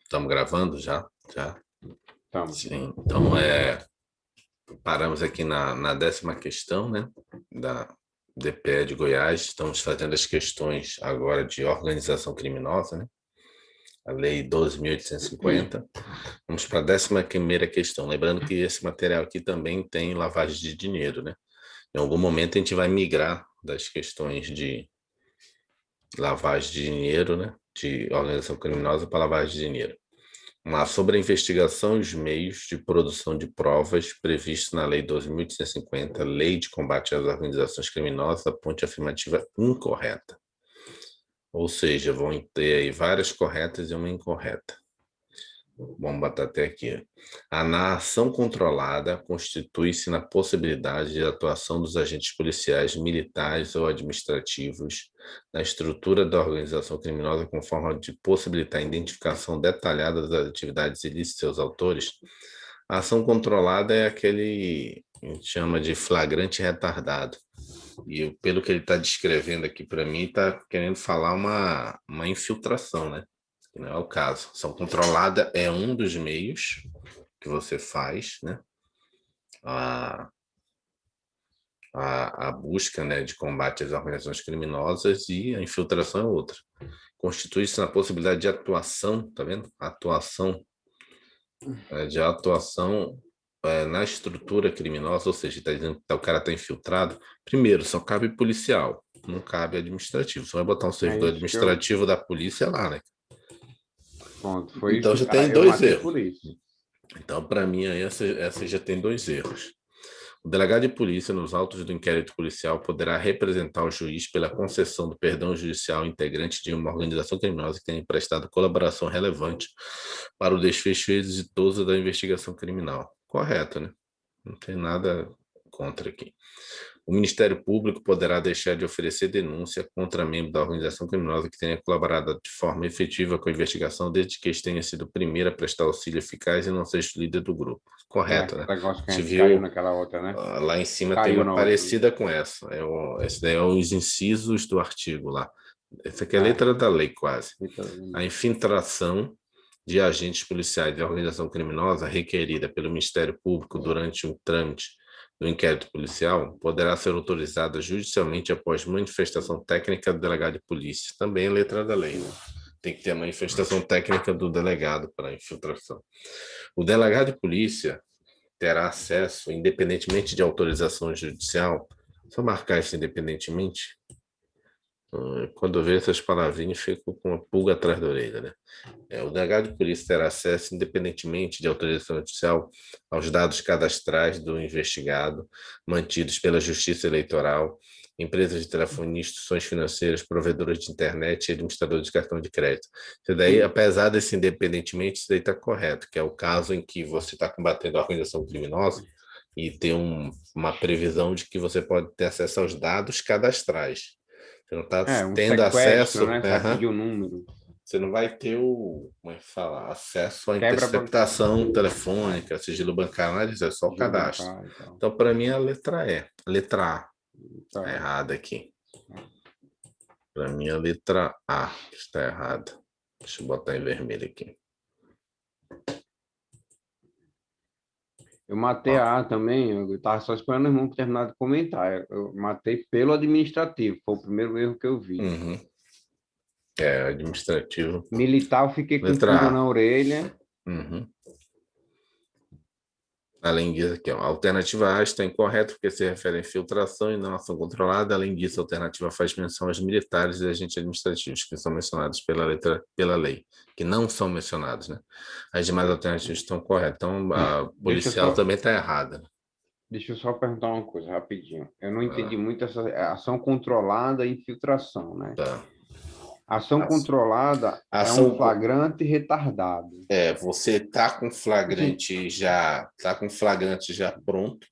Estamos gravando já? Já? Estamos. Sim. Então, paramos aqui na 10ª questão, né? Da DPE de Goiás. Estamos fazendo as questões agora de organização criminosa, né? A Lei 12.850. Vamos para a 11ª questão. Lembrando que esse material aqui também tem lavagem de dinheiro, né? Em algum momento a gente vai migrar das questões de lavagem de dinheiro, né? De organização criminosa para lavagem de dinheiro. Sobre a investigação e os meios de produção de provas previstos na Lei 12.850, Lei de Combate às Organizações Criminosas, a ponte afirmativa incorreta. Ou seja, vão ter aí várias corretas e uma incorreta. Vamos botar até aqui. A ação controlada constitui-se na possibilidade de atuação dos agentes policiais, militares ou administrativos na estrutura da organização criminosa com forma de possibilitar a identificação detalhada das atividades ilícitas e seus autores. A ação controlada é aquele que a gente chama de flagrante retardado. E pelo que ele está descrevendo aqui para mim, está querendo falar uma infiltração, né? Que não é o caso. Ação controlada é um dos meios que você faz, né? A busca, né, de combate às organizações criminosas, e a infiltração é outra. Constitui-se na possibilidade de atuação, tá vendo? Atuação, de atuação na estrutura criminosa, ou seja, está dizendo que o cara está infiltrado. Primeiro, só cabe policial, não cabe administrativo. Você vai botar um É servidor isso que eu. administrativo da polícia lá, né? Pronto, foi Então isso. já tem Eu dois matei erros. por isso. Então, para mim, aí essa já tem dois erros. O delegado de polícia, nos autos do inquérito policial, poderá representar o juiz pela concessão do perdão judicial integrante de uma organização criminosa que tenha prestado colaboração relevante para o desfecho exitoso da investigação criminal. Correto, né? Não tem nada contra aqui. O Ministério Público poderá deixar de oferecer denúncia contra membro da organização criminosa que tenha colaborado de forma efetiva com a investigação, desde que este tenha sido o primeiro a prestar auxílio eficaz e não seja o líder do grupo. É, Correto, aquele né? negócio que A a gente gente caiu viu naquela outra, né? lá em cima tem Caiu uma na outra. parecida com essa. Esse daí é os incisos do artigo lá. Essa aqui é a É. letra da lei, quase. A Então, infiltração de agentes policiais de organização criminosa requerida pelo Ministério Público durante o trâmite do inquérito policial poderá ser autorizada judicialmente após manifestação técnica do delegado de polícia. Também é letra da lei, né? Tem que ter a manifestação técnica do delegado para a infiltração. O delegado de polícia terá acesso, independentemente de autorização judicial, só marcar isso independentemente, quando eu vejo essas palavrinhas, fico com uma pulga atrás da orelha, né? O delegado de polícia terá acesso, independentemente de autorização judicial, aos dados cadastrais do investigado, mantidos pela Justiça Eleitoral, empresas de telefonia, instituições financeiras, provedores de internet e administradores de cartão de crédito. Isso daí, sim. apesar desse independentemente, isso daí está correto, que é o caso em que você está combatendo a organização criminosa e tem uma previsão de que você pode ter acesso aos dados cadastrais. Você não está Um tendo sequestro, acesso, né? Você vai pedir o número. você não vai ter como é que fala, acesso à Quebra interceptação telefônica, sigilo bancário, nada disso, é só o sigilo cadastro. bancário e tal. Então, para mim, a letra E. A letra A está Tá. errada aqui. Para mim, a letra A está errada. Deixa eu botar em vermelho aqui. Eu matei Ó. a também, eu estava só esperando o irmão terminar de comentar. Eu matei pelo administrativo, foi o primeiro erro que eu vi. Uhum. Administrativo. Militar, eu fiquei com pulga Letra A. na orelha. Uhum. Além disso, aqui, ó, a alternativa A está incorreta porque se refere à infiltração e não à ação controlada. Além disso, a alternativa faz menção aos militares e agentes administrativos que são mencionados pela lei, que não são mencionados, né? As demais alternativas estão corretas. Então, a Deixa eu policial só, também está errada. deixa eu só perguntar uma coisa rapidinho. Eu não entendi Ah, muito essa ação controlada e infiltração, né? tá. Ação A, controlada a é um ação flagrante retardado. você tá com flagrante já pronto,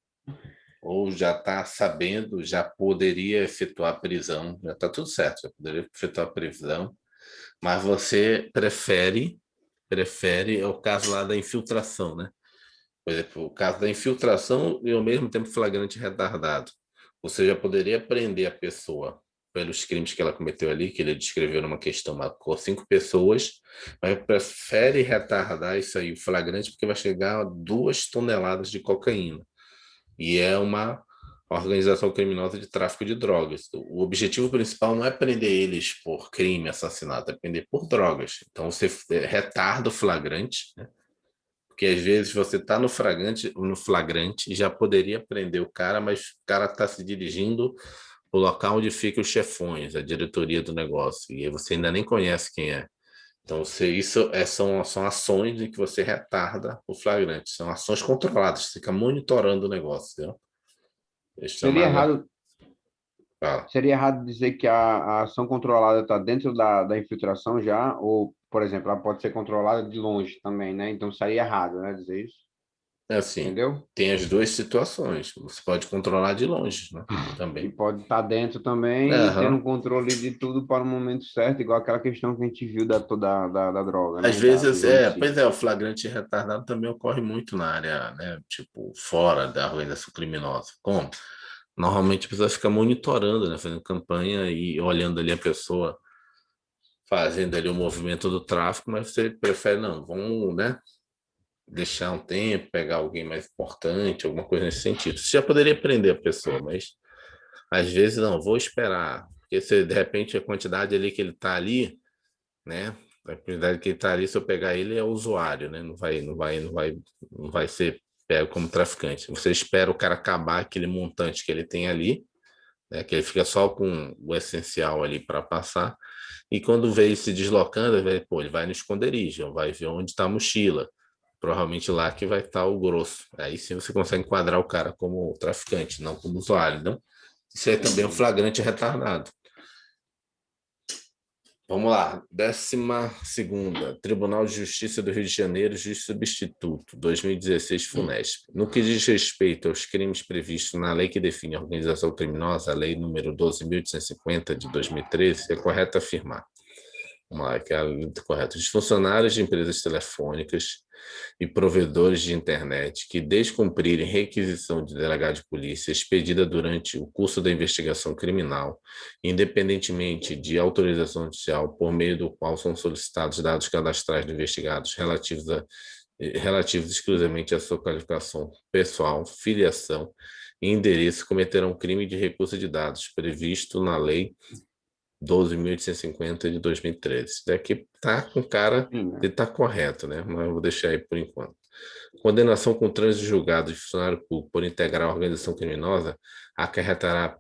ou já está sabendo, já poderia efetuar a prisão, já está tudo certo, já poderia efetuar a prisão, mas você prefere é o caso lá da infiltração, né? Por exemplo, o caso da infiltração e ao mesmo tempo flagrante retardado. Você já poderia prender a pessoa pelos crimes que ela cometeu ali, que ele descreveu numa questão, marcou 5 pessoas, mas prefere retardar isso aí, o flagrante, porque vai chegar a 2 toneladas de cocaína. E é uma organização criminosa de tráfico de drogas. O objetivo principal não é prender eles por crime, assassinato, é prender por drogas. Então você retarda o flagrante, né? Porque às vezes você está no flagrante e já poderia prender o cara, mas o cara está se dirigindo para o local onde ficam os chefões, a diretoria do negócio, e aí você ainda nem conhece quem é. Então, são ações em que você retarda o flagrante, são ações controladas, você fica monitorando o negócio, entendeu? É Seria chamada. errado, Fala. seria errado dizer que a ação controlada está dentro da infiltração já, ou, por exemplo, ela pode ser controlada de longe também, né? Então seria errado, né, dizer isso, É assim, entendeu? tem as duas situações. Você pode controlar de longe, né? E Também. pode estar dentro também e tendo Aham. um controle de tudo para o momento certo, igual aquela questão que a gente viu da droga, Às né? vezes, Do homicídio. pois é, o flagrante retardado também ocorre muito na área, né? Tipo, fora da organização criminosa. Como? Normalmente a pessoa fica monitorando, né? Fazendo campanha e olhando ali a pessoa fazendo ali o movimento do tráfico, mas você prefere, não, vamos, né? Deixar um tempo, pegar alguém mais importante, alguma coisa nesse sentido. Você já poderia prender a pessoa, mas às vezes não, vou esperar. Porque se de repente a quantidade ali que ele está ali, né? A quantidade que ele está ali, se eu pegar ele, é usuário, né? Não vai ser pego como traficante. Você espera o cara acabar aquele montante que ele tem ali, né? Que ele fica só com o essencial ali para passar. E quando vê ele se deslocando, ele vai no esconderijo, vai ver onde está a mochila. Provavelmente lá que vai estar o grosso. Aí sim você consegue enquadrar o cara como traficante, não como usuário, não? Isso aí também é um Entendi. flagrante retardado. Vamos lá, 12ª, Tribunal de Justiça do Rio de Janeiro, juiz substituto, 2016, FUNESP. No que diz respeito aos crimes previstos na lei que define a organização criminosa, a lei número 12.850 de 2013, é correto afirmar. Vamos lá, que é a letra correta. Os funcionários de empresas telefônicas e provedores de internet que descumprirem requisição de delegado de polícia expedida durante o curso da investigação criminal, independentemente de autorização judicial por meio do qual são solicitados dados cadastrais do investigados relativos exclusivamente à sua qualificação pessoal, filiação e endereço, cometerão crime de recurso de dados previsto na Lei 12.850 de 2013. Isso daqui tá com cara Sim, de né? estar correto, né? Mas eu vou deixar aí por enquanto. Condenação com trânsito julgado de funcionário público por integrar a organização criminosa acarretará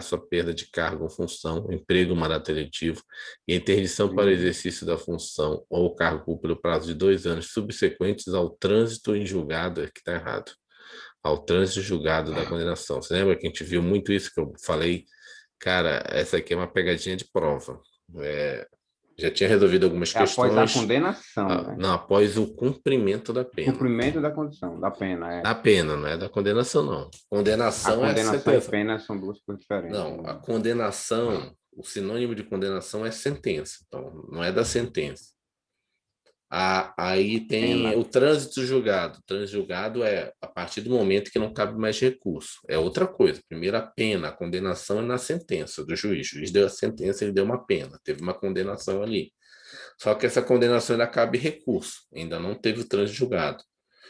sua perda de cargo ou função, emprego, mandato eletivo e interdição para o Sim. exercício da função ou cargo público pelo prazo de 2 anos subsequentes ao trânsito em julgado, que está errado, ao trânsito julgado da condenação. Você lembra que a gente viu muito isso que eu falei? Cara, essa aqui é uma pegadinha de prova. É, já tinha resolvido algumas É após a questões, condenação, né? não, após o cumprimento da O pena. cumprimento da condição, da pena, é. Da pena, não é da condenação, não. A Condenação é a condenação e sentença. pena são duas coisas diferentes, Não, a né? condenação, o sinônimo de condenação é sentença. Então, não é da sentença. Aí tem Pena. o trânsito julgado. O trânsito julgado é a partir do momento que não cabe mais recurso. É outra coisa. Primeiro a pena, a condenação é na sentença do juiz. O juiz deu a sentença, ele deu uma pena. Teve uma condenação ali. Só que essa condenação ainda cabe recurso. Ainda não teve o trânsito julgado.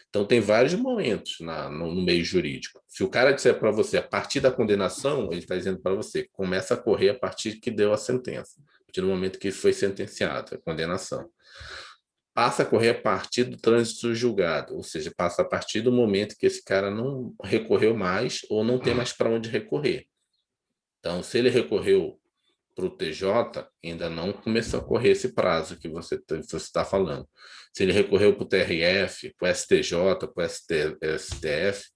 Então tem vários momentos no meio jurídico. Se o cara disser para você a partir da condenação, ele está dizendo para você, começa a correr a partir que deu a sentença. A partir do momento que foi sentenciado, a condenação passa a correr a partir do trânsito julgado, ou seja, passa a partir do momento que esse cara não recorreu mais ou não tem mais para onde recorrer. Então, se ele recorreu para o TJ, ainda não começou a correr esse prazo que você está falando. Se ele recorreu para o TRF, para o STJ, para o STF,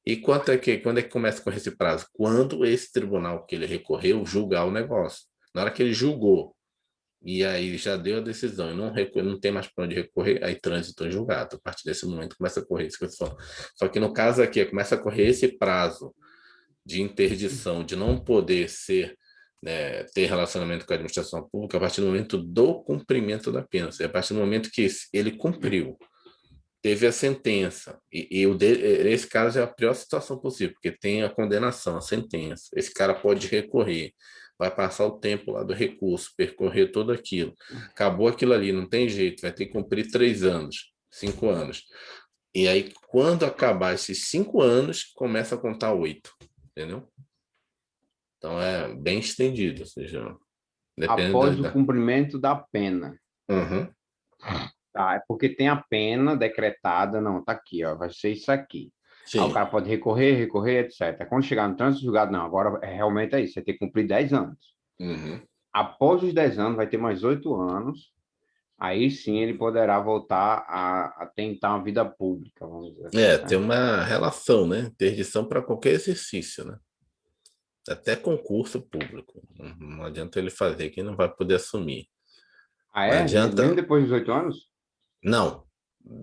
e quando é que começa a correr esse prazo? Quando esse tribunal que ele recorreu julgar o negócio. Na hora que ele julgou, e aí já deu a decisão e não tem mais para onde recorrer, aí trânsito em julgado. A partir desse momento começa a correr esse pessoal. Só que no caso aqui, começa a correr esse prazo de interdição, de não poder ser, né, ter relacionamento com a administração pública a partir do momento do cumprimento da pena, ou seja, a partir do momento que ele cumpriu. teve a sentença. Esse caso é a pior situação possível, porque tem a condenação, a sentença. Esse cara pode recorrer, vai passar o tempo lá do recurso, percorrer tudo aquilo. Acabou aquilo ali, não tem jeito, vai ter que cumprir 3 anos, 5 anos. E aí, quando acabar esses 5 anos, começa a contar 8, entendeu? Então é bem estendido, ou seja, depende Após o da. cumprimento da pena. Uhum. Tá, é porque tem a pena decretada, não, tá aqui, ó, vai ser isso aqui. Aí o Sim. cara pode recorrer, etc. Quando chegar no trânsito julgado, não, agora realmente é isso, vai ter que cumprir 10 anos. Uhum. Após os 10 anos, vai ter mais 8 anos, aí sim ele poderá voltar a tentar uma vida pública, vamos dizer assim, Tem né? uma relação, né? Interdição para qualquer exercício, né? Até concurso público. Não adianta ele fazer que não vai poder assumir. Ah, Não é? Mesmo adianta. depois dos 8 anos? Não.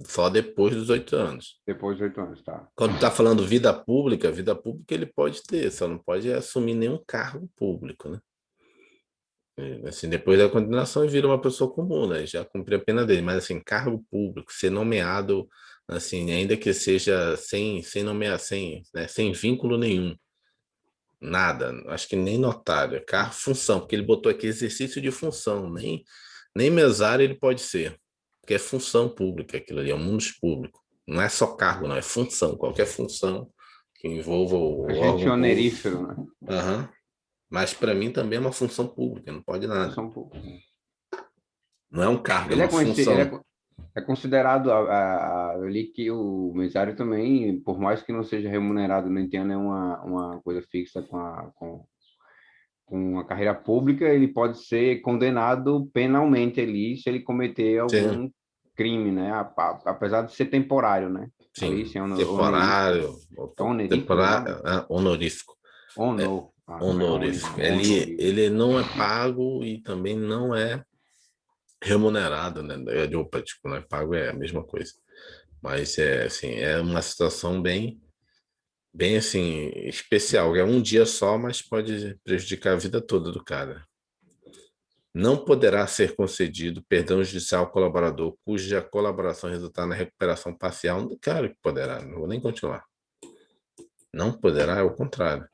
Só depois dos 8 anos. Depois dos 8 anos, tá. Quando está falando vida pública ele pode ter, só não pode assumir nenhum cargo público, né? Assim, depois da condenação ele vira uma pessoa comum, né? Já cumpriu a pena dele, mas assim, cargo público, ser nomeado, assim, ainda que seja sem nomear, né, sem vínculo nenhum, nada, acho que nem notário, função, porque ele botou aqui exercício de função, nem mesário ele pode ser, porque é função pública aquilo ali, é um mundo público, não é só cargo, não, é função, qualquer função que envolva o Agente órgão público. onerífero, né? Aham. Mas para mim também é uma função pública, não pode nada. Função pública. Não é um cargo, é Ele é uma conhecido, função. é considerado eu li que o mesário também, por mais que não seja remunerado, nem tenha nenhuma uma coisa fixa com a carreira pública, ele pode ser condenado penalmente ali se ele cometer Sim, algum crime, né? Apesar de ser temporário, né? Ali, sim. sem onerífico. Temporário, É onerífero o temporário, nome? honorífico. É, Também é honorífico. honorífico. Ele não é pago e também não é remunerado, né? Opa, tipo, não é pago, é a mesma coisa. Mas é assim, é uma situação bem assim, especial. É um dia só, mas pode prejudicar a vida toda do cara. Não poderá ser concedido perdão judicial ao colaborador cuja colaboração resultar na recuperação parcial. Claro que poderá, não vou nem continuar. Não poderá, é o contrário.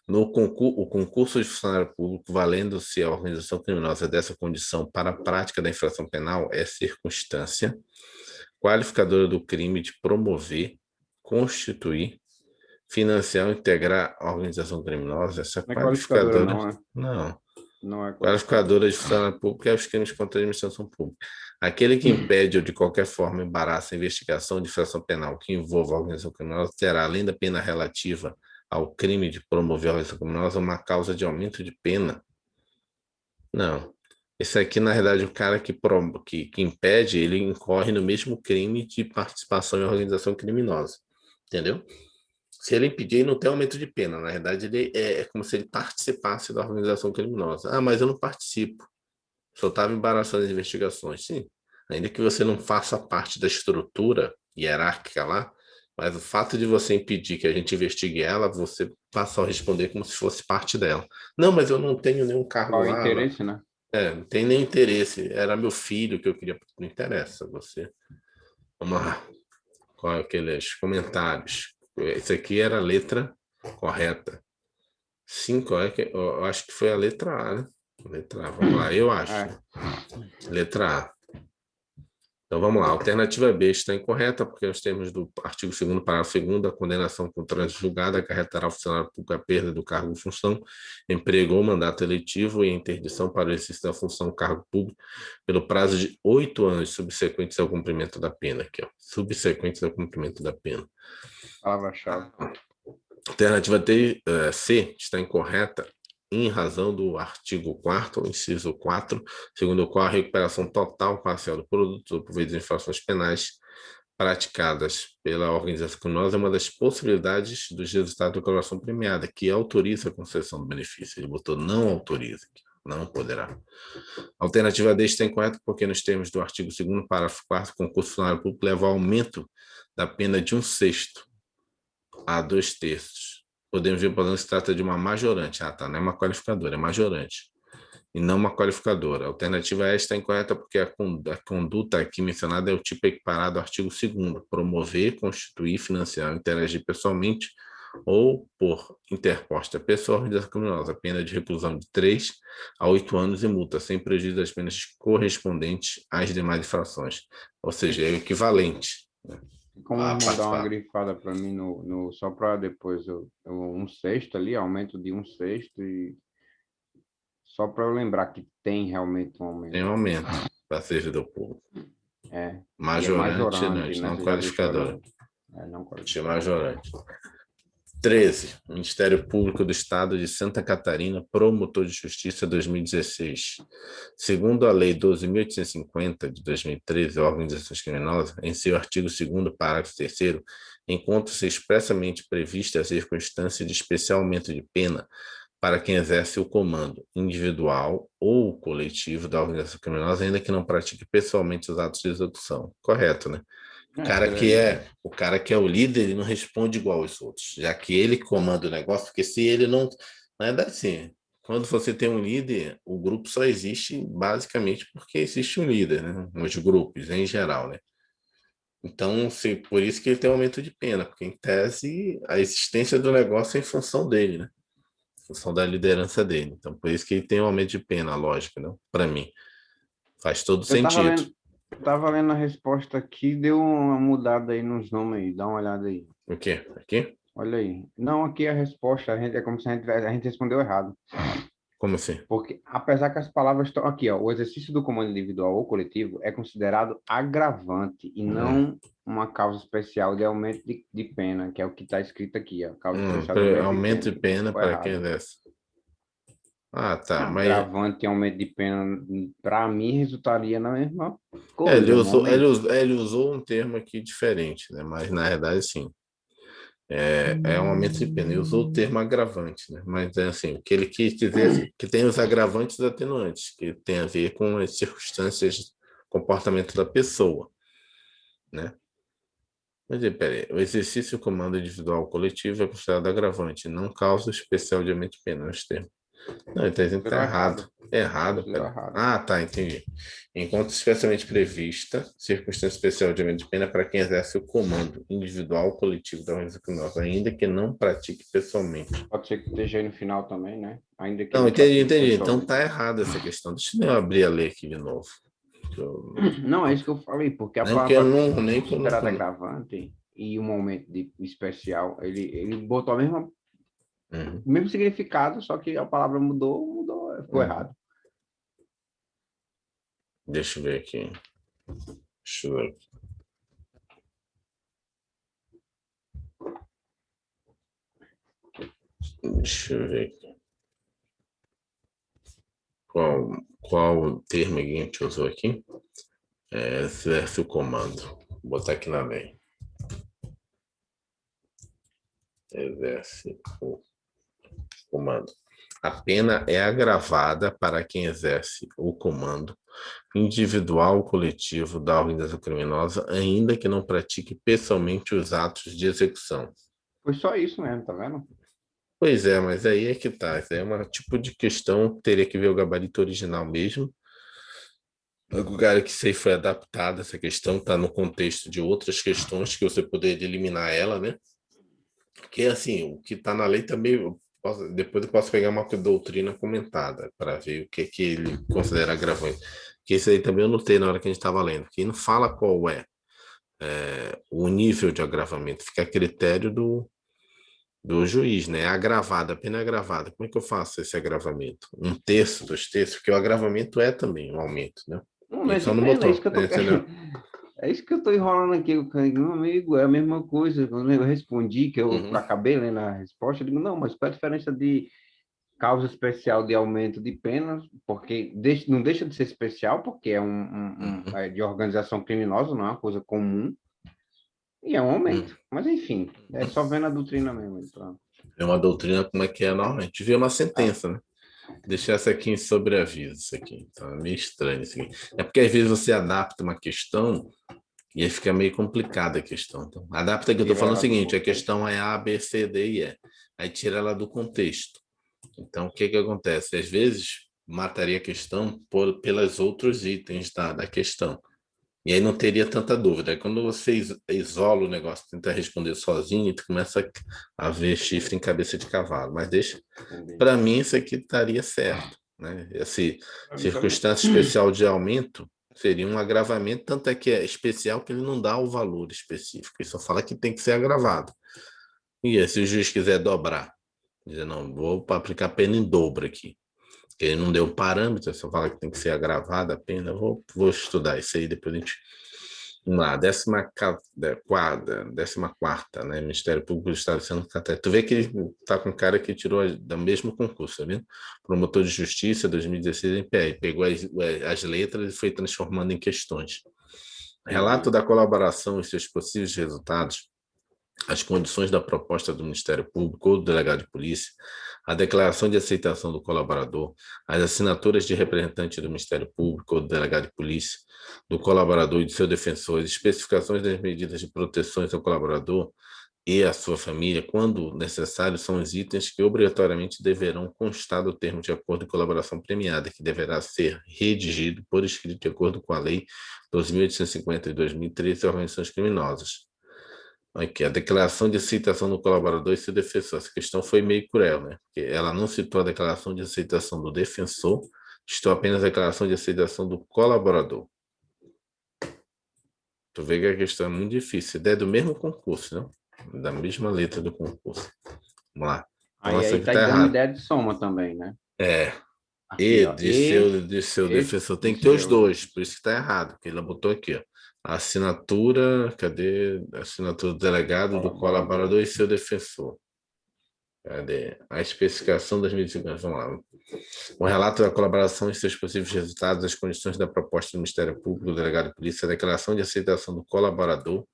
O concurso de funcionário público, valendo-se a organização criminosa dessa condição para a prática da infração penal, é circunstância qualificadora do crime de promover, constituir, financiar ou integrar a organização criminosa. Essa Não é qualificadora, qualificadora, não, né? não. Não é qualificadora. Qualificadora de funcionário público é os crimes contra a administração pública. Aquele que impede ou de qualquer forma embaraça a investigação de infração penal que envolva a organização criminosa terá, além da pena relativa ao crime de promover a organização criminosa, uma causa de aumento de pena. Não. Esse aqui, na verdade, o cara que impede, ele incorre no mesmo crime de participação em organização criminosa. Entendeu? Se ele impedir, não tem aumento de pena. Na verdade, ele é como se ele participasse da organização criminosa. Ah, mas eu não participo. Só estava embaraçando as investigações. Sim, ainda que você não faça parte da estrutura hierárquica lá, mas o fato de você impedir que a gente investigue ela, você passa a responder como se fosse parte dela. Não, mas eu não tenho nenhum cargo Qual é o lá. Não, interesse, né? não tem nem interesse. Era meu filho que eu queria. Não interessa você. Vamos lá. Com aqueles comentários. Esse aqui era a letra correta. 5, eu acho que foi a letra A, né? Letra A, vamos lá, eu acho. É. Letra A. Então vamos lá, a alternativa B está incorreta, porque nos termos do artigo 2º, parágrafo 2º, a condenação com trânsito julgado acarretará ao funcionário público a perda do cargo ou função, emprego ou mandato eletivo e a interdição para o exercício da função ou cargo público pelo prazo de 8 anos subsequentes ao cumprimento da pena. Aqui, ó, subsequentes ao cumprimento da pena. Palavra-chave. Alternativa C está incorreta em razão do artigo 4º, inciso 4, segundo o qual a recuperação total ou parcial do produto por meio de infrações penais praticadas pela organização criminosa é uma das possibilidades dos resultados da colaboração premiada, que autoriza a concessão do benefício. Ele botou não autoriza, não poderá. A alternativa D está incorreta porque nos termos do artigo 2º, parágrafo 4º, concurso funcionário público leva ao aumento da pena de 1/6 a 2/3. Podemos ver, por exemplo, se trata de uma majorante. Ah, tá, não é uma qualificadora, é majorante. e não uma qualificadora. A alternativa a esta é incorreta porque a conduta aqui mencionada é o tipo equiparado ao artigo 2º, promover, constituir, financiar, interagir pessoalmente ou por interposta pessoa ou organização criminosa, pena de reclusão de 3 a 8 anos e multa, sem prejuízo das penas correspondentes às demais infrações. Ou seja, é o equivalente, né, Tem como a irmão dar uma participar. grifada para mim só para depois um sexto ali, aumento de um sexto e só para eu lembrar que tem realmente um Tem aumento. um aumento para servidor público. É, e é Majorante, não, majorante, né? não Você já deixou qualificadora. ela. É, não qualificado. Majorante. 13. Ministério Público do Estado de Santa Catarina, Promotor de Justiça 2016. Segundo a Lei 12.850 de 2013, Organizações Criminosas, em seu artigo 2º, parágrafo 3º, encontra-se expressamente prevista a circunstância de especial aumento de pena para quem exerce o comando individual ou coletivo da organização criminosa, ainda que não pratique pessoalmente os atos de execução. Correto, né? O cara que é o líder, ele não responde igual aos outros, já que ele comanda o negócio, porque se ele não é assim. Quando você tem um líder, o grupo só existe basicamente porque existe um líder, né? Os grupos em geral, né? Então, por isso que ele tem um aumento de pena, porque em tese a existência do negócio é em função dele, né? Em função da liderança dele. Então, por isso que ele tem um aumento de pena, lógico, né? Para mim, faz todo Eu tava sentido. lendo, tava lendo a resposta aqui, deu uma mudada aí nos nomes aí, dá uma olhada aí. O quê? Aqui? Olha aí. Não, aqui a resposta, é como se a gente respondeu errado. Como assim? Porque, apesar que as palavras estão aqui, ó, o exercício do comando individual ou coletivo é considerado agravante e não uma causa especial de aumento de pena, que é o que está escrito aqui, ó, causa especial de aumento de Aumento pena. de pena Ficou para quem errado. exerce. Ah, tá. Mas Agravante e aumento de pena, para mim, resultaria na mesma coisa, um aumento. ele usou um termo aqui diferente, né? Mas na verdade, sim. É um aumento de pena. Ele usou o termo agravante, né? Mas é assim, o que ele quis dizer é assim, que tem os agravantes e os atenuantes, que tem a ver com as circunstâncias, comportamento da pessoa, né? Mas peraí, o exercício do comando individual ou coletivo é considerado agravante, não causa especial de aumento de pena, nos termos. Não, ele está dizendo que está Considerou errado. errado. É errado, Considerou pera. errado. Ah, tá, entendi. Enquanto especialmente prevista, circunstância especial de aumento de pena para quem exerce o comando individual ou coletivo da organização criminosa, ainda que não pratique pessoalmente. Pode ser que esteja aí no final também, né? Ainda que Não, não entendi, pratique entendi. Então pessoalmente. tá errado essa questão. Deixa eu abrir a lei aqui de novo. Não, é isso que eu falei, porque a Nem que eu palavra não, nem que eu não. considerada agravante e um momento de especial, ele botou Uhum, o mesmo significado, só que a palavra mudou, ficou uhum. errado. Deixa eu ver aqui. Deixa eu ver. Deixa eu ver aqui. Qual o termo que a gente usou aqui? Exerce o comando. Vou botar aqui na lei. Exerce o comando. A pena é agravada para quem exerce o comando individual ou coletivo da organização criminosa, ainda que não pratique pessoalmente os atos de execução. Foi só isso mesmo, tá vendo? Pois é, mas aí é que tá. Isso é um tipo de questão que teria que ver o gabarito original mesmo. O cara que sei foi adaptada, essa questão está no contexto de outras questões que você poderia eliminar ela, né? Porque, assim, o que está na lei também, depois eu posso pegar uma doutrina comentada para ver o que ele considera agravante. Que isso aí também eu notei na hora que a gente estava lendo, que não fala qual o nível de agravamento, fica a critério do juiz, né? É agravada, a pena é agravada. Como é que eu faço esse agravamento? 1/3, 2/3, porque o agravamento é também um aumento, né? Um Ele momento de só não pena, é isso botou, que eu tô entendeu? É isso que eu tô enrolando aqui, meu amigo, é a mesma coisa. Quando eu respondi, que eu Uhum, acabei lendo a resposta, eu digo, não, mas qual é a diferença de causa especial de aumento de penas? Porque não deixa de ser especial, porque é uhum, é de organização criminosa, não é uma coisa comum, e é um uhum. aumento. Mas, enfim, é só vendo a doutrina mesmo. Então. É uma doutrina como é que é normalmente. Vê uma Ah, sentença, né? Deixar essa aqui em sobreaviso, isso aqui. Então, é meio estranho isso aqui. É porque às vezes você adapta uma questão e aí fica meio complicada a questão. Então, adapta que eu estou tira falando o ela do seguinte, a contexto. questão é A, B, C, D e E. Aí tira ela do contexto. Então, o que que acontece? Às vezes, mataria a questão pelos outros itens da questão. E aí não teria tanta dúvida. Aí quando você isola o negócio, tenta responder sozinho, tu começa a ver chifre em cabeça de cavalo. Mas deixa, Entendi. para mim, isso aqui estaria certo, né? Essa Pra mim também. circunstância especial de aumento seria um agravamento, tanto é que é especial que ele não dá o valor específico, ele só fala que tem que ser agravado. E aí, se o juiz quiser dobrar, dizer, não, vou aplicar pena em dobro aqui. Ele não deu parâmetro, só fala que tem que ser agravada a pena. Vou estudar isso aí, depois a gente. Vamos lá, 14ª, né? Ministério Público do Estado de Santa Catarina. Tu vê que ele tá com um cara que tirou do mesmo concurso, tá vendo? Promotor de Justiça, 2016, em PE. Pegou as letras e foi transformando em questões. Relato Entendi. da colaboração e seus possíveis resultados, as condições da proposta do Ministério Público ou do delegado de polícia, a declaração de aceitação do colaborador, as assinaturas de representante do Ministério Público ou do delegado de polícia, do colaborador e de seu defensor, as especificações das medidas de proteção ao colaborador e à sua família, quando necessário, são os itens que obrigatoriamente deverão constar do termo de acordo de colaboração premiada, que deverá ser redigido por escrito de acordo com a Lei 2.850 de 2013 de organizações criminosas. Aqui, a declaração de aceitação do colaborador e seu defensor. Essa questão foi meio cruel, né? Porque ela não citou a declaração de aceitação do defensor, citou apenas a declaração de aceitação do colaborador. Tu vê que a questão é muito difícil. É do mesmo concurso, né? Da mesma letra do concurso. Vamos lá. Então, essa Aí aqui tá tá dando errada. ideia de soma também, né? É. Aqui, E ó. de seu defensor De tem que ter os seu. dois, por isso que tá errado, porque ela botou aqui, ó. A assinatura, cadê? A assinatura do delegado, do Colaborador. colaborador e seu defensor. Cadê? A especificação das medidas. Vamos lá. O relato da colaboração e seus possíveis resultados, as condições da proposta do Ministério Público, do delegado de polícia, a declaração de aceitação do colaborador,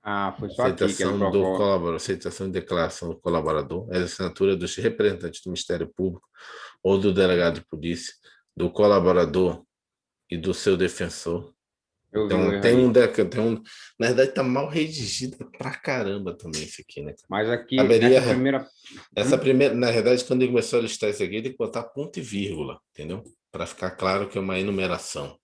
Ah, foi só aqui que ele aceitação e declaração do colaborador, a assinatura dos representantes do Ministério Público ou do delegado de polícia, do colaborador e do seu defensor. Eu vi o Então, erro aí. na verdade, tá mal redigido pra caramba também isso aqui, né? Mas aqui, nessa Caberia, primeira. essa Hum? primeira, na verdade, quando ele começou a listar isso aqui, ele tem que botar ponto e vírgula, entendeu? Para ficar claro que é uma enumeração.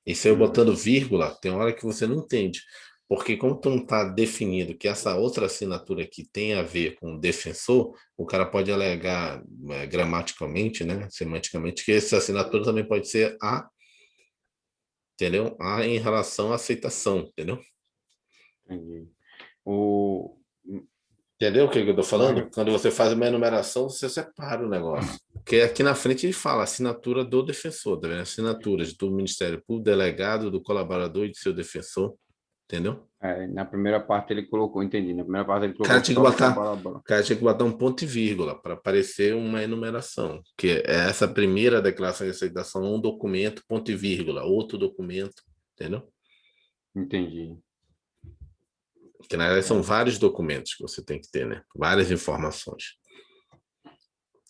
E se eu Hum. botando vírgula, tem hora que você não entende. Porque como tu não está definido que essa outra assinatura aqui tem a ver com o defensor, o cara pode alegar gramaticalmente, né, semanticamente, que essa assinatura também pode ser a, entendeu? A em relação à aceitação, entendeu? Entendi. O. Entendeu o que eu estou Mas, falando? Quando você faz uma enumeração, você separa o negócio. Porque aqui na frente ele fala assinatura do defensor, tá vendo? Assinaturas do Ministério Público, delegado, do colaborador e do seu defensor, entendeu? na primeira parte ele colocou, entendi. Na primeira parte ele O cara colocou tinha que só do botar, colaborador. o cara tinha que botar um ponto e vírgula para aparecer uma enumeração. Que é essa primeira declaração de aceitação, um documento, ponto e vírgula, outro documento, entendeu? Entendi. Que na verdade são É. vários documentos que você tem que ter, né? Várias informações.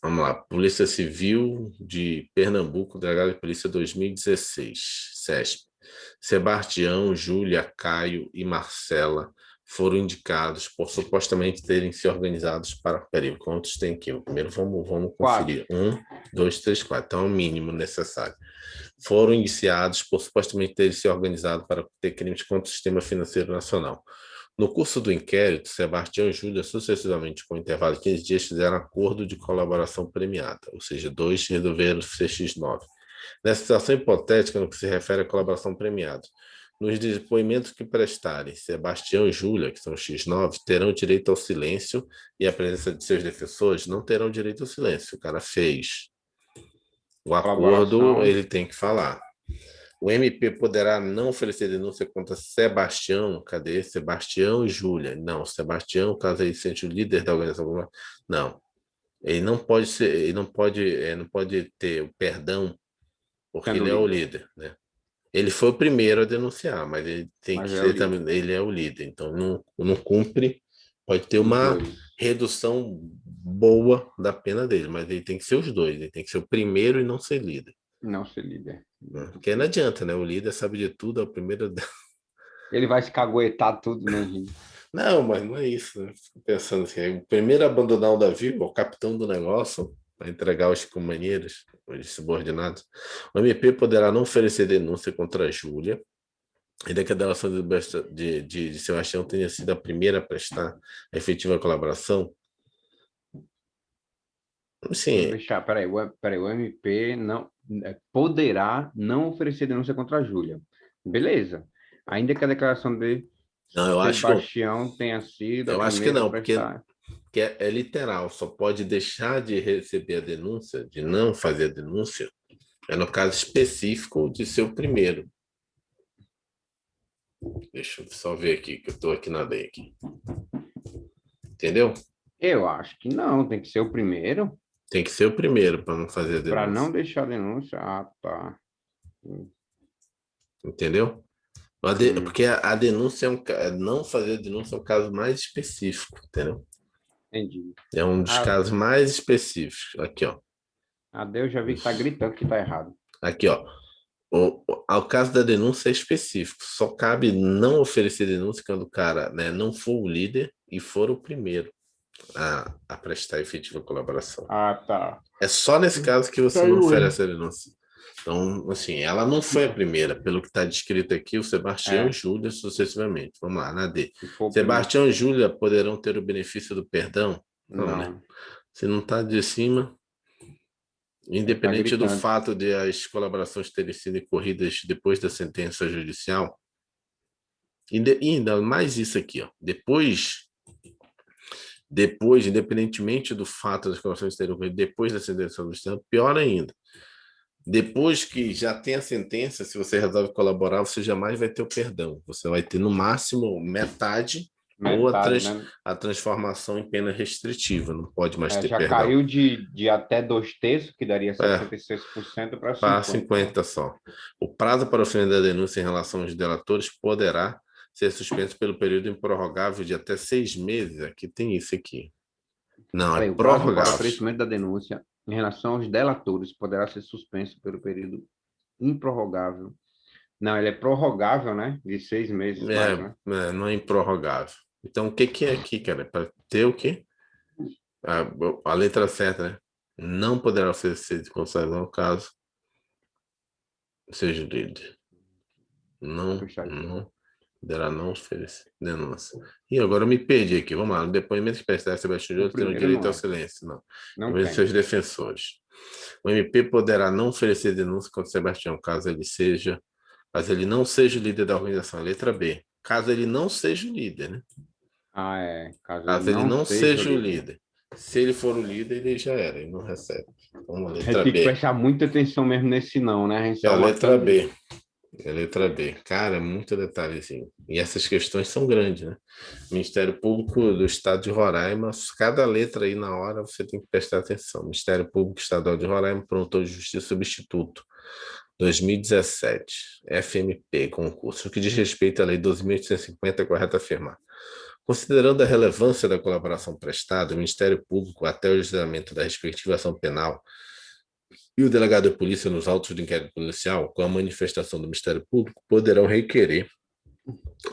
Vamos lá, Polícia Civil de Pernambuco, Delegado de Polícia 2016, SESP. Sebastião, Júlia, Caio e Marcela foram indicados por supostamente terem se organizados para. Peraí, quantos tem aqui? Primeiro vamos Quatro. conferir. 1, 2, 3, 4. Então é o mínimo necessário. Foram indiciados por supostamente terem se organizado para ter crimes contra o sistema financeiro nacional. No curso do inquérito, Sebastião e Júlia, sucessivamente com intervalo de 15 dias, fizeram acordo de colaboração premiada, ou seja, dois resolveram ser X9. Nessa situação hipotética, no que se refere à colaboração premiada, nos depoimentos que prestarem, Sebastião e Júlia, que são X9, terão direito ao silêncio e a presença de seus defensores não terão direito ao silêncio. O cara fez o acordo, Colaboração. ele tem que falar. O MP poderá não oferecer denúncia contra Sebastião, cadê? Sebastião e Júlia. Não, Sebastião, caso ele seja o líder da organização. Não, ele não pode ser, ele não pode ter o perdão porque Sendo ele é o líder. líder, né? Ele foi o primeiro a denunciar, mas ele tem que Mas é o ser líder. também, ele é o líder, então não cumpre, pode ter Os uma dois. redução boa da pena dele, mas ele tem que ser os dois, ele tem que ser o primeiro e não ser líder. Não ser líder. Né? Porque não adianta, né? O líder sabe de tudo, é o primeiro. Ele vai se caguetar tudo, né, gente? Não, mas não é isso. Né? Fico pensando assim, o primeiro a abandonar o navio, o capitão do negócio, para entregar aos companheiros, os subordinados. O MP poderá não oferecer denúncia contra a Júlia, ainda que a delação de Sebastião tenha sido a primeira a prestar a efetiva colaboração. Vamos Sim, deixar, peraí, o MP não, poderá não oferecer denúncia contra a Júlia. Beleza. Ainda que a declaração de não, Sebastião tenha sido a eu acho que primeira a não, porque prestar. é literal, só pode deixar de receber a denúncia, de não fazer a denúncia, é no caso específico de ser o primeiro. Deixa eu só ver aqui, que eu estou aqui na lei. Aqui. Entendeu? Eu acho que não, tem que ser o primeiro Tem que ser o primeiro para não fazer a para denúncia. não deixar a denúncia. Ah, tá. Entendeu? Hum, Porque a denúncia não fazer a denúncia é um caso mais específico, entendeu? entendi. É um dos A, casos mais específicos. Aqui, ó. a Deus já vi que tá gritando que tá errado. Aqui, ó. Ao caso da denúncia é específico. Só cabe não oferecer denúncia quando o cara, né, não for o líder e for o primeiro a prestar efetiva colaboração. Ah, tá. É só nesse caso que você não Caiu o erro. oferece a denúncia. Então, assim, ela não foi a primeira. Pelo que está descrito aqui, o Sebastião e É, Júlia sucessivamente. Vamos lá, na D. se for o primeiro. Sebastião e Júlia poderão ter o benefício do perdão? Não, né? Não, Se não está de cima, ele tá independente do gritando. fato de as colaborações terem sido incorridas depois da sentença judicial, e ainda mais isso aqui, ó. Depois, independentemente do fato das colaborações terem ocorrido depois da sentença judicial, pior ainda. Depois que já tem a sentença, se você resolve colaborar, você jamais vai ter o perdão. Você vai ter, no máximo, metade ou Metade, né? a transformação em pena restritiva. Não pode mais É, ter já perdão. caiu de até 2/3, que daria É, 66%, para para 50%. 50 só. O prazo para o fim da denúncia em relação aos delatores poderá ser suspenso pelo período improrrogável de até 6 meses. Aqui tem isso aqui. Não, é Peraí, o prazo para prorrogável. oferecimento da denúncia em relação aos delatores poderá ser suspenso pelo período improrrogável. Não, ele é prorrogável, né? De 6 meses mais, né? Não é improrrogável. Então, o que que é aqui, cara? Para ter o quê? A letra certa, né? Não poderá oferecer de concessão caso seja líder. Vou Não, fechar aqui. não poderá não oferecer denúncia. E agora eu me perdi aqui. Vamos lá. No depoimento que prestar Sebastião O Júnior terão primeiro direito não ao é. silêncio. Não. Não Talvez tem. seus defensores. O MP poderá não oferecer denúncia contra Sebastião caso ele não seja o líder da organização. Letra B. Caso ele não seja o líder, né? Ah, é. Caso ele Caso ele não não seja o seja o líder. líder. Se ele for o líder, ele já era, ele não recebe. Então, a A gente letra tem que B. prestar muita atenção mesmo nesse não, né? A gente É a saiu letra matando B. isso. É a letra B. Cara, muito detalhezinho. E essas questões são grandes, né? Ministério Público do Estado de Roraima, cada letra aí na hora você tem que prestar atenção. Ministério Público Estadual de Roraima, Promotor de Justiça Substituto, 2017, FMP, concurso. O que diz respeito à Lei 12.850, é correto afirmar. Considerando a relevância da colaboração prestada, o Ministério Público, até o julgamento da respectiva ação penal, e o delegado de polícia nos autos do inquérito policial, com a manifestação do Ministério Público, poderão requerer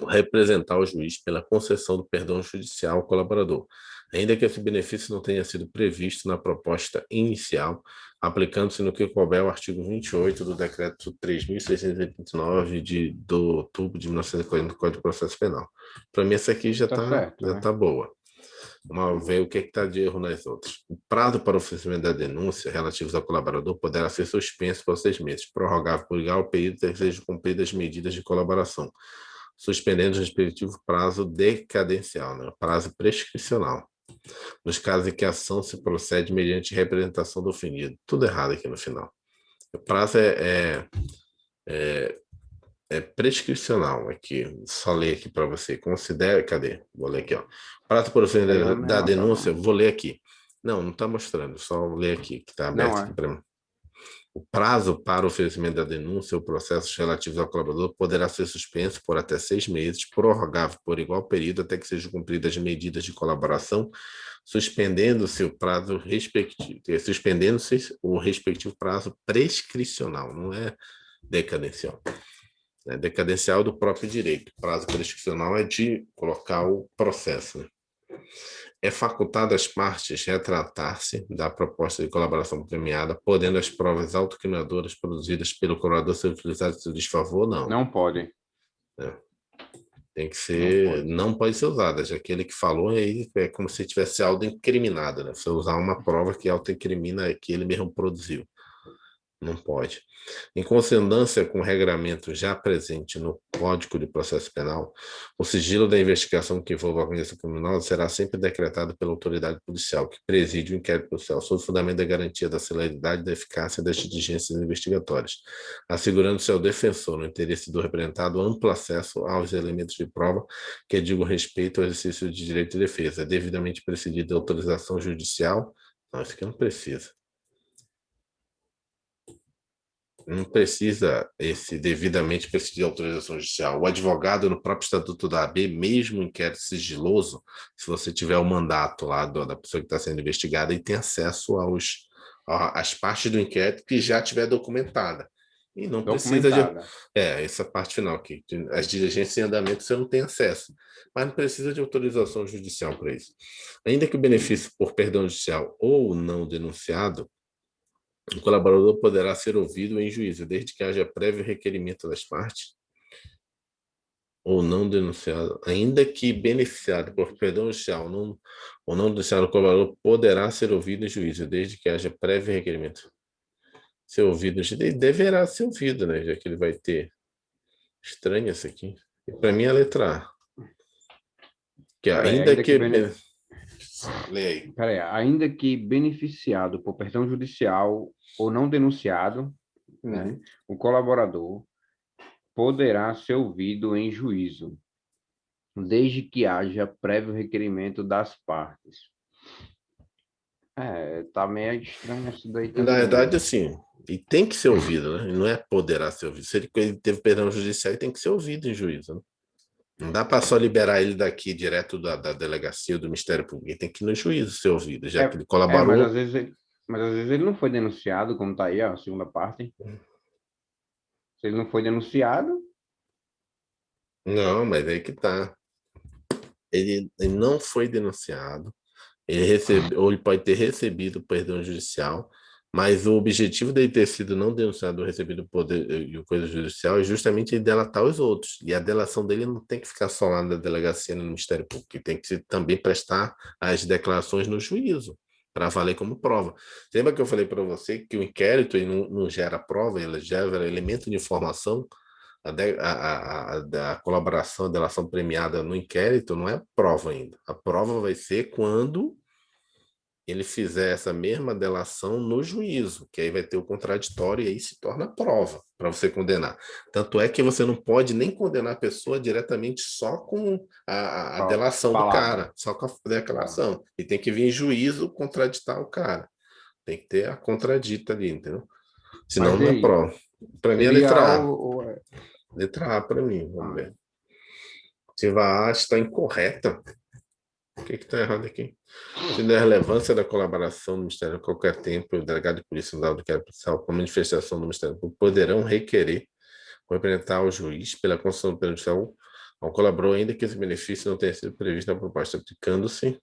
representar o juiz pela concessão do perdão judicial ao colaborador, ainda que esse benefício não tenha sido previsto na proposta inicial, aplicando-se no que couber o artigo 28 do Decreto 3.689 de outubro de 1940 do Código de Processo Penal. Para mim, essa aqui Tá certo, já né? tá boa. Vamos ver o que está de erro nas outras. O prazo para o oferecimento da denúncia relativos ao colaborador poderá ser suspenso por 6 meses, prorrogável por igual período que sejam cumpridas as medidas de colaboração, suspendendo o respectivo prazo decadencial, né? Prazo prescricional, nos casos em que a ação se procede mediante representação do ofendido. Tudo errado aqui no final. O prazo é prescricional aqui. Só ler aqui para você. Considere. Cadê? Vou ler aqui, ó. Prazo para Aí ofender eu não da é tá, denúncia, não. vou ler aqui. Não está mostrando, só ler aqui, que está Não aberto aqui é. para mim. O prazo para o oferecimento da denúncia ou processos relativos ao colaborador poderá ser suspenso por até 6 meses, prorrogável por igual período até que sejam cumpridas as medidas de colaboração, suspendendo-se o prazo respectivo, suspendendo-se o respectivo prazo prescricional, não é decadencial. É decadencial do próprio direito. O prazo prescricional é de colocar o processo, né? É facultado às partes retratar-se da proposta de colaboração premiada, podendo as provas autoincriminadoras produzidas pelo colaborador ser utilizadas em seu desfavor? Não. Não pode. Tem que Não ser, pode. não pode ser usada, já que ele que falou aí é como se tivesse autoincriminado, né? Você usar uma prova que autoincrimina que ele mesmo produziu. Não pode. Em consonância com o regramento já presente no Código de Processo Penal, o sigilo da investigação que envolva a organização criminosa será sempre decretado pela autoridade policial, que preside o inquérito policial, sob o fundamento da garantia da celeridade e da eficácia das diligências investigatórias, assegurando-se ao defensor, no interesse do representado, amplo acesso aos elementos de prova que digam respeito ao exercício de direito de defesa, devidamente precedida da autorização judicial. Não, isso aqui não precisa. Não precisa esse devidamente precisa de autorização judicial. O advogado, no próprio Estatuto da AB, mesmo em inquérito sigiloso, se você tiver o mandato lá da pessoa que está sendo investigada, e tem acesso às partes do inquérito que já tiver documentada. E não precisa de. Documentada. Essa parte final aqui. As diligências em andamento você não tem acesso. Mas não precisa de autorização judicial para isso. Ainda que o benefício por perdão judicial ou não denunciado, o colaborador poderá ser ouvido em juízo, desde que haja prévio requerimento das partes ou não denunciado, ainda que beneficiado por perdão judicial ou não denunciado, o colaborador poderá ser ouvido em juízo, desde que haja prévio requerimento. Ser ouvido, ele deverá ser ouvido, né? Já que ele vai ter. Estranho isso aqui. E para mim é a letra A. Que Peraí, ainda que. Lê aí. Peraí, ainda que beneficiado por perdão judicial ou não denunciado, né, o colaborador poderá ser ouvido em juízo, desde que haja prévio requerimento das partes. Tá meio estranho isso daí Na também. verdade, assim, e tem que ser ouvido, né? E não é poderá ser ouvido. Se ele teve perdão judicial, ele tem que ser ouvido em juízo, né? Não dá para só liberar ele daqui direto da delegacia ou do Ministério Público. Ele tem que ir no juízo ser ouvido, já que ele Mas colaborou. às vezes ele não foi denunciado, como tá aí, ó, a segunda parte. Se ele não foi denunciado, Não, mas aí que tá. Ele não foi denunciado. Ele recebeu, ou ele pode ter recebido perdão judicial, mas o objetivo dele ter sido não denunciado ou recebido poder e o coisa judicial é justamente ele delatar os outros. E a delação dele não tem que ficar só lá na delegacia, no Ministério Público, ele tem que também prestar as declarações no juízo, para valer como prova. Lembra que eu falei para você que o inquérito ele não gera prova, ele gera elemento de informação? A colaboração, a delação premiada no inquérito não é prova ainda. A prova vai ser quando ele fizer essa mesma delação no juízo, que aí vai ter o contraditório e aí se torna prova para você condenar. Tanto é que você não pode nem condenar a pessoa diretamente só com a ó, delação do palavra. cara, só com a declaração. E tem que vir em juízo contraditar o cara. Tem que ter a contradita ali, entendeu? Senão Mas e não é aí? prova. Para mim é Seria letra A. algo. Letra A para mim, vamos Ah, ver. Ativa A está incorreta. O que está errado aqui? Sendo a relevância da colaboração do Ministério a qualquer tempo, o delegado de polícia no do inquérito policial, com manifestação do Ministério Público, poderão requerer representar ao juiz pela concessão do pedido judicial ao colaborador, ainda que esse benefício não tenha sido previsto na proposta, aplicando-se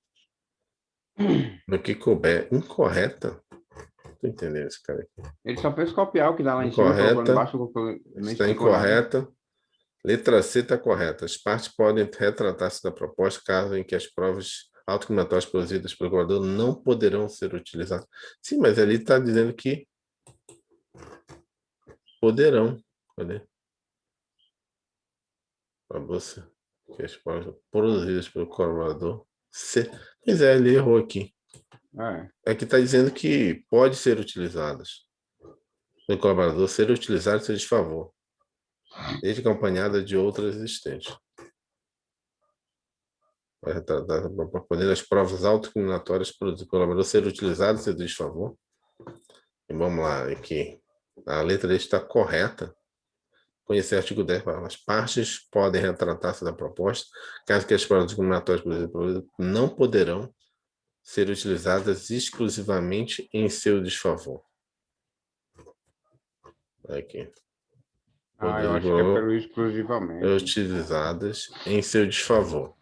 no que couber. Incorreta? Não estou entendendo esse cara aqui. ele só fez copiar o que dá lá em cima, colocou Incorreta. embaixo, não Está explicou nada. incorreta. Letra C está correta. As partes podem retratar-se da proposta caso em que as provas autoincriminatórias produzidas pelo colaborador não poderão ser utilizadas. Sim, mas ali está dizendo que poderão. Cadê? A bolsa que as provas produzidas pelo colaborador. Pois é, ele errou aqui. É. Aqui está dizendo que pode ser utilizadas pelo colaborador, ser utilizado a seu desfavor, desde acompanhada de outras existentes. Para poder as provas autoincriminatórias produzidas pelo colaborador ser utilizadas a seu desfavor. E vamos lá, aqui. A letra D está correta. Conhecer o artigo 10, as partes podem retratar-se da proposta, caso que as provas discriminatórias não poderão ser utilizadas exclusivamente em seu desfavor. Aqui. Eu acho que é pelo Poderão exclusivamente. utilizadas em seu desfavor.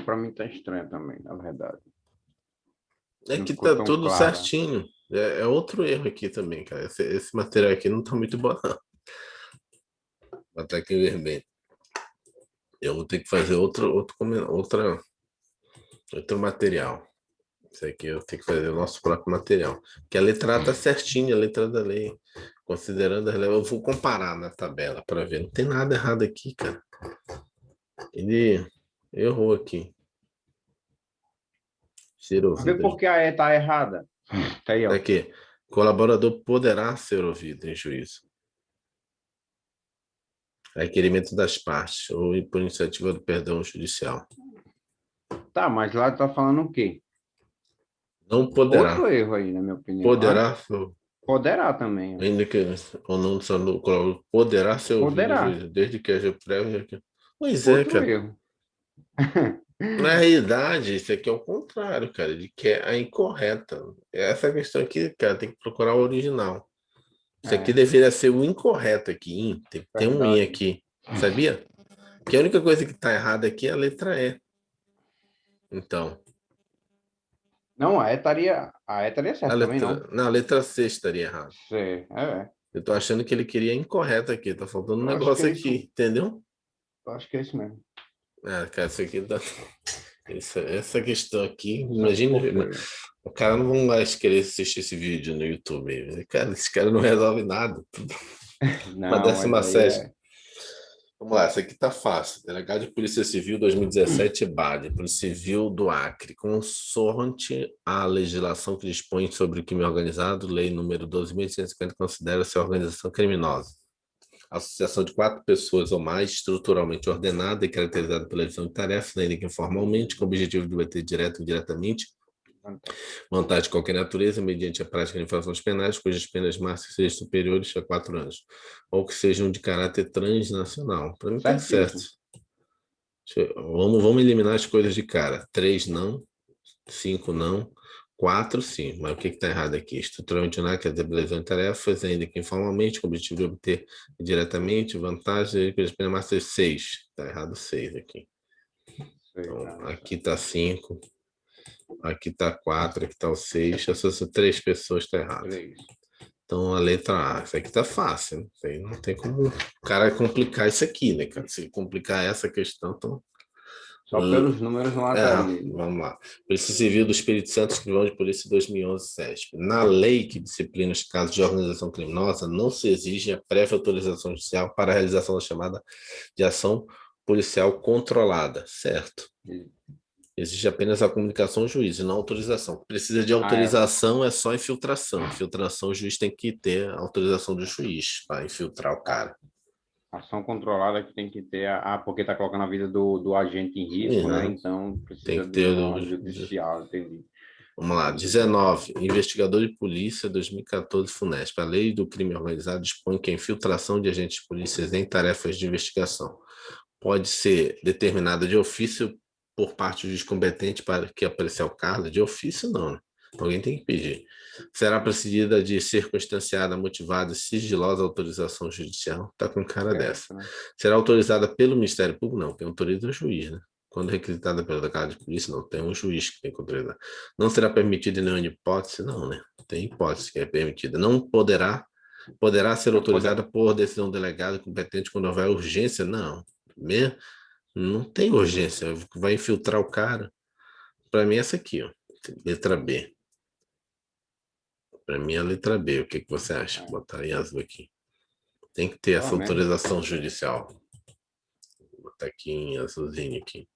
Para mim tá estranho também, na verdade. É Não que ficou tá tão tudo clara. certinho. É outro erro aqui também, cara. Esse material aqui não tá muito bom, não. Vou botar aqui em vermelho. Eu vou ter que fazer outro material. Isso aqui eu tenho que fazer o nosso próprio material. Porque a letra A tá certinha, a letra da lei. Considerando as leis, eu vou comparar na tabela para ver. Não tem nada errado aqui, cara. Ele errou aqui. Ser Vê ouvido. por que a E tá errada. Tá aí, ó. Aqui. Colaborador poderá ser ouvido em juízo. Requerimento das partes ou por iniciativa do perdão judicial. Tá, mas lá tá falando o quê? Não poderá. Outro erro aí, na minha opinião. Hã? Poderá, Poderá também, ó. ainda que ou não sendo colaborador, poderá ser ouvido em Poderá. juízo, desde que haja prévio. Pois é, Outro cara. erro. Na realidade, isso aqui é o contrário, cara, de que é a incorreta. Essa questão aqui, cara, tem que procurar o original. Isso aqui É, deveria ser o incorreto aqui, tem que ter um i verdade. aqui, sabia? Que a única coisa que está errada aqui é a letra E. Então, Não, a E estaria certo também, não. a letra C estaria errada. É. Eu tô achando que ele queria incorreto aqui, tá faltando um Eu acho que negócio é isso. aqui, entendeu? Eu acho que é isso mesmo. Ah, cara, isso aqui tá. Essa questão aqui, Só se imagina, for feio. o cara não vai mais querer assistir esse vídeo no YouTube. Cara, esse cara não resolve nada. Uma Não, mas décima aí sétima. é. Vamos lá, essa aqui tá fácil. Delegado de Polícia Civil 2017, BAD, Polícia Civil do Acre, consoante à legislação que dispõe sobre o crime organizado, lei número 12.150, considera-se organização criminosa. Associação de quatro pessoas ou mais, estruturalmente ordenada e caracterizada pela divisão de tarefas, ainda que informalmente, com o objetivo de bater direto ou indiretamente vantagem de qualquer natureza, mediante a prática de infrações penais, cujas penas máximas sejam superiores a 4 anos, ou que sejam de caráter transnacional. Para mim tá certo. Certíssimo. Vamos eliminar as coisas de cara. 3 não, 5 não, 4 sim. Mas o que está errado aqui? Estruturalmente não quer dizer beleza de tarefas, ainda que informalmente, com o objetivo de obter diretamente vantagem pelas penas máximas 6. Está errado 6 aqui. Sei, Então, tá, aqui está 5. Aqui está 4, aqui está o 6. Essas 3 pessoas está errado. 3. Então a letra A, isso aqui tá fácil. Né? Isso aí não tem como o cara complicar isso aqui, né, cara? Se complicar essa questão, então. Só pelos números não mataria ele. Vamos lá. Polícia Civil do Espírito Santo, Escrivão de Polícia 2011, SESP. Na lei que disciplina os casos de organização criminosa, não se exige a prévia autorização judicial para a realização da chamada de ação policial controlada, certo? Existe apenas a comunicação ao juiz e não autorização. Precisa de Ah, é. autorização, é só infiltração. Infiltração, o juiz tem que ter a autorização do juiz para infiltrar o cara. Ação controlada que tem que ter. Porque está colocando a vida do agente em risco, né? Uhum. Então Tem precisa que de ter. uma judicial, entendi. Vamos lá. 19. Investigador de polícia 2014 FUNESP. A lei do crime organizado dispõe que a infiltração de agentes de polícia em tarefas de investigação pode ser determinada de ofício por parte do juiz competente para que aprecie o caso. De ofício, não, né? Alguém tem que pedir. Será precedida de circunstanciada, motivada e sigilosa autorização judicial. Está com cara dessa. Certo, né? Será autorizada pelo Ministério Público? Não, quem autoriza é o juiz, né? Quando requisitada pela delegada de polícia, não tem um juiz que tem que autorizar. Não será permitida em nenhuma hipótese? Não, né? Tem hipótese que é permitida. Não poderá ser Não autorizada poder. por decisão delegada competente quando houver urgência? Não. Não tem urgência. Vai infiltrar o cara. Para mim, essa aqui, ó. Letra B. Para mim, é a letra B. O que, que você acha? Vou botar em azul aqui. Tem que ter Ela essa mesmo. autorização judicial. Vou botar aqui em azulzinho aqui.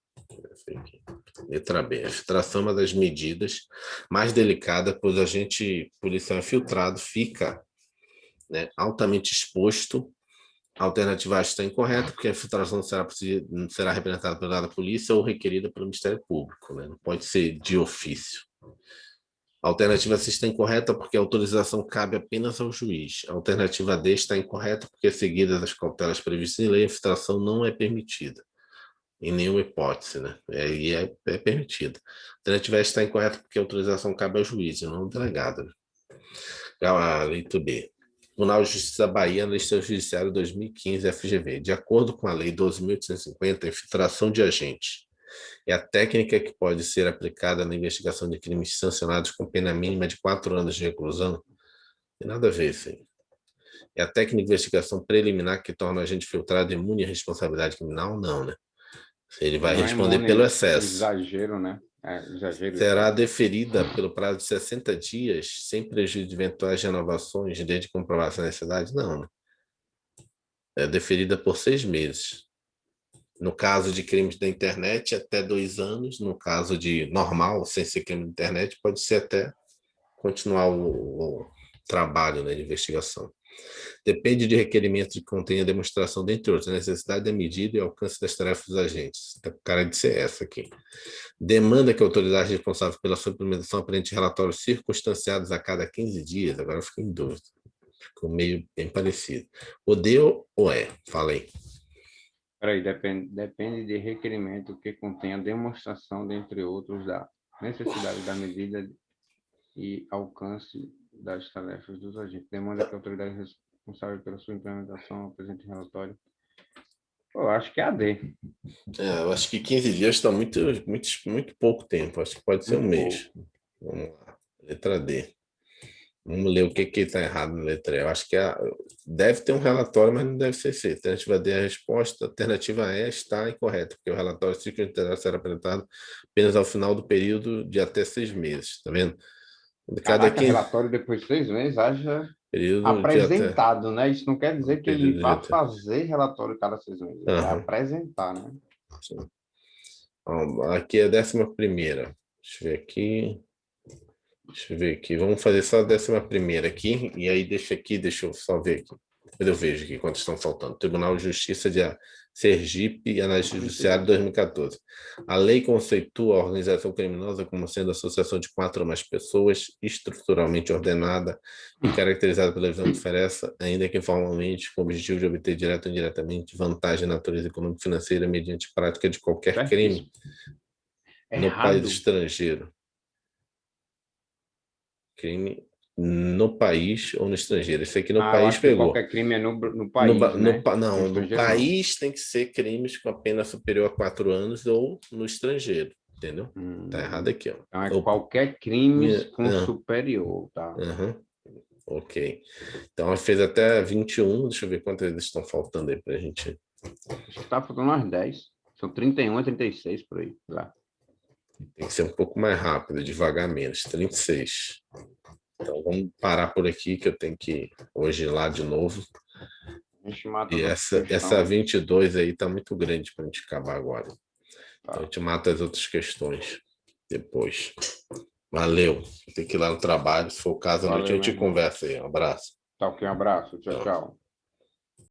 Aqui. Letra B. A filtração é uma das medidas mais delicadas, pois o agente policial infiltrado fica, né, altamente exposto. A alternativa A está incorreta, porque a infiltração será representada pela polícia ou requerida pelo Ministério Público. Né? Não pode ser de ofício. A alternativa C está incorreta porque a autorização cabe apenas ao juiz. A alternativa D está incorreta porque, seguidas as cautelas previstas em lei, a infiltração não é permitida. Em nenhuma hipótese, né? E é permitida. A alternativa E está incorreta porque a autorização cabe ao juiz, e não ao delegado. Né? A letra B. Tribunal de Justiça da Bahia, Lista Judiciária 2015, FGV. De acordo com a Lei 12.850, a infiltração de agentes É a técnica que pode ser aplicada na investigação de crimes sancionados com pena mínima de 4 anos de reclusão. Não tem nada a ver isso aí. É a técnica de investigação preliminar que torna o agente filtrado imune à responsabilidade criminal? Não, né? Ele vai Não é responder pelo imune excesso. exagero, né? É, exagero. Será deferida pelo prazo de 60 dias, sem prejuízo de eventuais renovações, desde comprovação da necessidade? Não, né? É deferida por 6 meses. No caso de crimes da internet, até 2 anos. No caso de normal, sem ser crime da internet, pode ser até continuar o trabalho, né, de investigação. Depende de requerimento que contenha demonstração, dentre outros, a necessidade da medida e alcance das tarefas dos agentes. Está com cara de ser essa aqui. Demanda que a autoridade responsável pela sua implementação apresente relatórios circunstanciados a cada 15 dias. Agora eu fico em dúvida. Ficou meio bem parecido. O de ou é? Falei. Peraí, depende de requerimento que contenha demonstração, dentre outros, da necessidade da medida e alcance das tarefas dos agentes. Demanda que a autoridade responsável pela sua implementação apresente relatório. Pô, eu acho que é a D. Eu acho que 15 dias está muito pouco tempo. Acho que pode ser um Muito mês. Vamos lá. Letra D. Vamos ler o que está errado na letra E. Eu acho que deve ter um relatório, mas não deve ser feito. Alternativa D é a resposta. Alternativa E está incorreta, porque o relatório será apresentado apenas ao final do período de até 6 meses. Está vendo? Cada Caraca, relatório depois de 6 meses, haja período de até. apresentado, né? Isso não quer dizer que ele Período de vá até. fazer relatório cada 6 meses, ele vai Aham. apresentar, né? Ó, aqui é a 11ª. Deixa eu ver aqui. Deixa eu ver aqui. Vamos fazer só a 11ª aqui. E aí deixa eu só ver aqui. Eu vejo aqui quantos estão faltando. Tribunal de Justiça de Sergipe e Análise Judiciária de 2014. A lei conceitua a organização criminosa como sendo associação de 4 ou mais pessoas, estruturalmente ordenada e caracterizada pela visão diferença, ainda que informalmente, com o objetivo de obter direto ou indiretamente vantagem de natureza econômica e financeira mediante prática de qualquer crime no país Errado. estrangeiro. Crime no país ou no estrangeiro. Esse aqui no Eu país acho que pegou. qualquer crime é no país, né? No Não, no estrangeiro, não. país tem que ser crimes com a pena superior a 4 anos ou no estrangeiro, entendeu? Tá errado aqui, ó. Então é qualquer crime com superior, tá? Ok. Então, fez até 21. Deixa eu ver quantas eles estão faltando aí pra gente. Acho que tá faltando umas 10. São 31 a 36 por aí. Lá. Tem que ser um pouco mais rápido, devagar menos. 36. Então, vamos parar por aqui, que eu tenho que hoje ir lá de novo. A gente mata E essa 22 aí tá muito grande para a gente acabar agora. Tá. Então, a gente mata as outras questões depois. Valeu. Tem que ir lá no trabalho. Se for o caso, à noite a gente conversa aí. Um abraço. Tá ok, um abraço. Tchau, tchau.